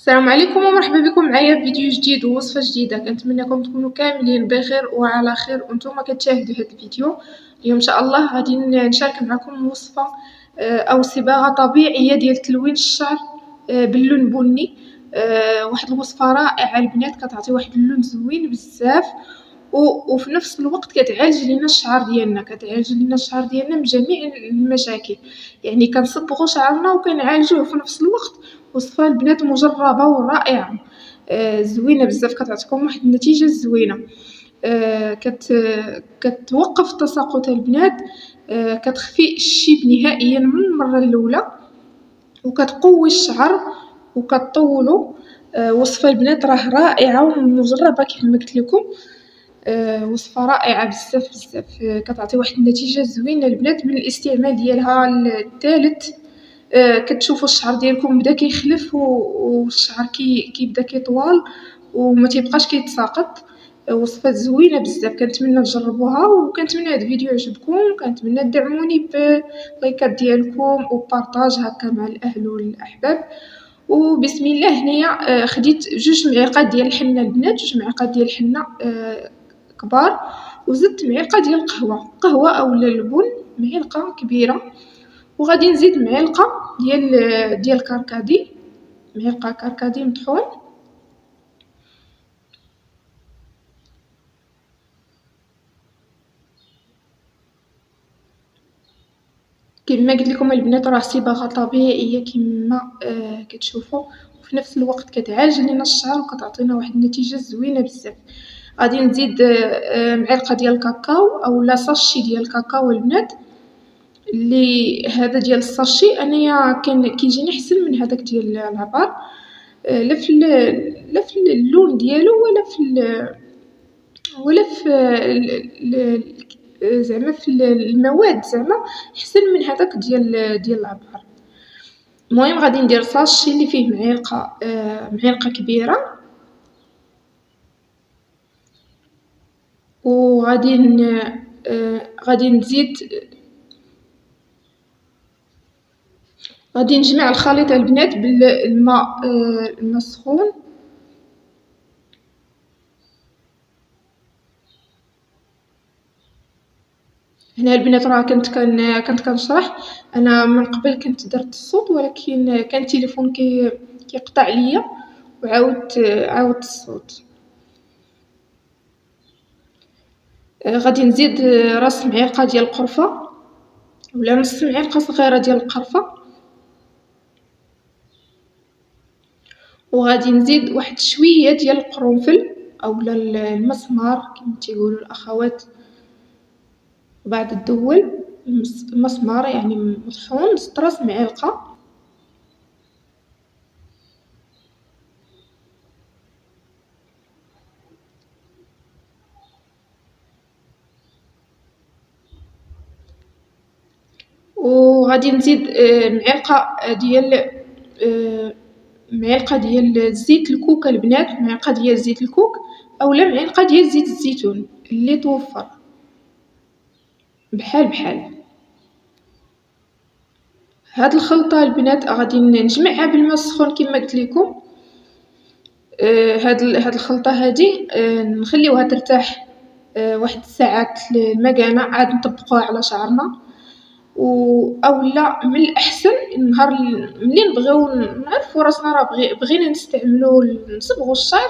السلام عليكم ومرحبا بكم معايا في فيديو جديد ووصفة جديدة. كنتمنىكم تكونوا كاملين بخير وعلى خير وانتم كتشاهدوا هذا الفيديو. اليوم ان شاء الله غادي نشارك معكم وصفة او صباغة طبيعية ديال تلوين الشعر باللون بني. واحد الوصفة رائعة البنات، كتعطي واحد اللون زوين بزاف وفي نفس الوقت كتعالج لينا الشعر ديالنا من جميع المشاكل. يعني كنصبغوا شعرنا وكنعالجوه في نفس الوقت. وصفة البنات مجربة ورائعة، زوينة بزاف، كتعطيكم واحد النتيجة زوينة. كتوقف التساقط البنات، كتخفي الشيب نهائيا من المرة الأولى، وكتقوي الشعر وكتطولو. وصفة البنات راه رائعة ومجربة كيف ما قلت لكم. وصفة رائعة بزاف بزاف، كتعطي واحد النتيجة زوينة البنات من الاستعمال ديالها الثالث. كتشوفوا الشعر ديالكم بدا كيخلف والشعر كيبدا كيطول وما تيبقاش كيتساقط. وصفة زوينة بزاف، كنتمنى تجربوها وكنتمنى هذا الفيديو يعجبكم، وكنتمنى تدعموني بلايكات ديالكم وبارطاج هكا مع الاهل والاحباب. وبسم الله هنايا خديت 2 معالق ديال الحنه البنات، 2 معالق ديال الحنه كبار، وزدت معلقه ديال قهوه اولا البن، معلقه كبيره. وغادي نزيد معلقه ديال كركدي، معلقه كركدي مطحون. كما قلت لكم البنات راه صباغه طبيعيه كما كتشوفوا، وفي نفس الوقت كتعالج لنا الشعر وكتعطينا واحد النتيجه زوينه بزاف. غادي نزيد معلقه ديال الكاكاو اولا ساشي ديال الكاكاو البنات، اللي هذا ديال الساشي انايا كيجيني احسن من هذاك ديال العبار، لا في اللون ديالو ولا في زعما في المواد، زعما احسن من هذاك ديال العبار. المهم غادي ندير ساشي اللي فيه معلقه كبيره، وغادي غادي نزيد غادي نجمع الخليط البنات بالماء السخون. هنا البنات راه كنت كنشرح انا من قبل، كنت درت الصوت ولكن كان التليفون كيقطع ليا وعاودت الصوت. غادي نزيد راس معلقه ديال القرفه ولا نص معلقه صغيره ديال القرفه، وغادي نزيد واحد شويه ديال القرنفل اولا المسمار كما تيقولوا الاخوات بعد الدول. المسمار يعني مطحون، زدت راس معلقه. وغادي نزيد معلقه ديال زيت الكوك البنات، معلقه ديال زيت الكوك اولا معلقه ديال زيت الزيتون اللي توفر، بحال. هاد الخلطه البنات غادي نجمعها بالماء السخون كما قلت لكم. هاد الخلطه هادي نخليوها ترتاح واحد الساعات المكانه، عاد نطبقوها على شعرنا. اولا من الاحسن النهار ملي نبغيو نعرفوا راسنا راه بغينا نستعملوا نصبغوا الشعر،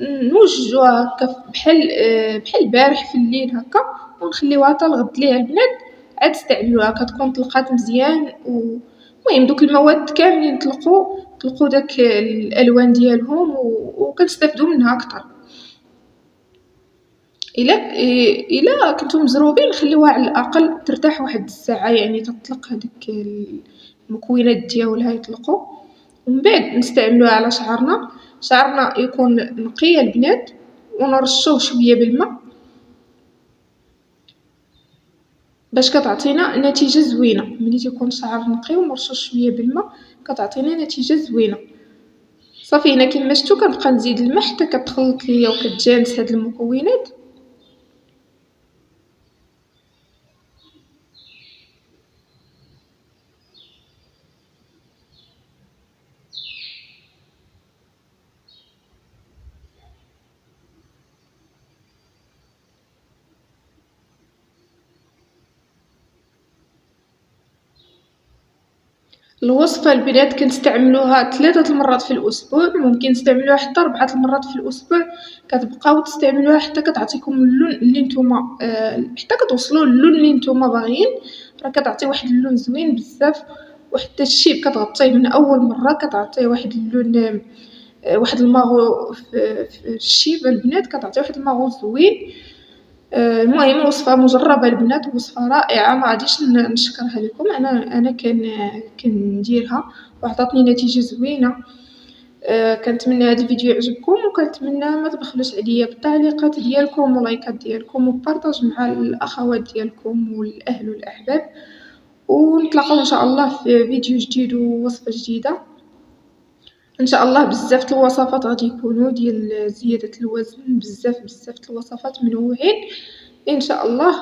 نوجدوها هكا بحال البارح في الليل هكا، ونخليوها حتى الغد ليها البنات عاد استعملوها، كتكون طلقات مزيان. المهم دوك المواد كاملين طلقوا داك الالوان ديالهم وكنستافدوا منها اكثر. الا كنتو مزروبين خليوها على الاقل ترتاح واحد الساعه، يعني تطلق هذيك المكونات ديالها يطلقوا، ومن بعد نستعملوها على شعرنا يكون نقي البنات، ونرشوه شويه بالماء باش كتعطينا نتيجه زوينه. ملي تيكون شعر نقي ونرشوه شويه بالماء كتعطينا نتيجه زوينه. صافي هنا كما شفتوا كنبقى نزيد الماء حتى كتخلط ليا وكتجانس هاد المكونات. الوصفة البنات كنستعملوها 3 المرات في الأسبوع، ممكن نستعملوها حتى 4 المرات في الأسبوع، كتبقاو تستعملوها حتى كتعطيكم اللون اللي نتوما حتى كتوصلوا للون اللي نتوما باغيين، راه كتعطي واحد اللون زوين بزاف، وحتى الشيب كتغطيه من أول مرة كتعطيه واحد اللون واحد الماغو في الشيب البنات كتعطي واحد الماغو زوين. المهم وصفة مجربة البنات، وصفة رائعة مغاديش نشكرها لكم، أنا كنديرها وعطاتني نتيجة زوينة. كنتمنى هاد الفيديو يعجبكم، وكنتمنى متبخلوش عليا بالتعليقات ديالكم ولايكات ديالكم وبارطاج مع الأخوات ديالكم والأهل والأحباب، ونتلاقاو إن شاء الله في فيديو جديد ووصفة جديدة إن شاء الله. بزاف الوصفات غادي يكونوا ديال زيادة الوزن، بزاف الوصفات منوعين إن شاء الله.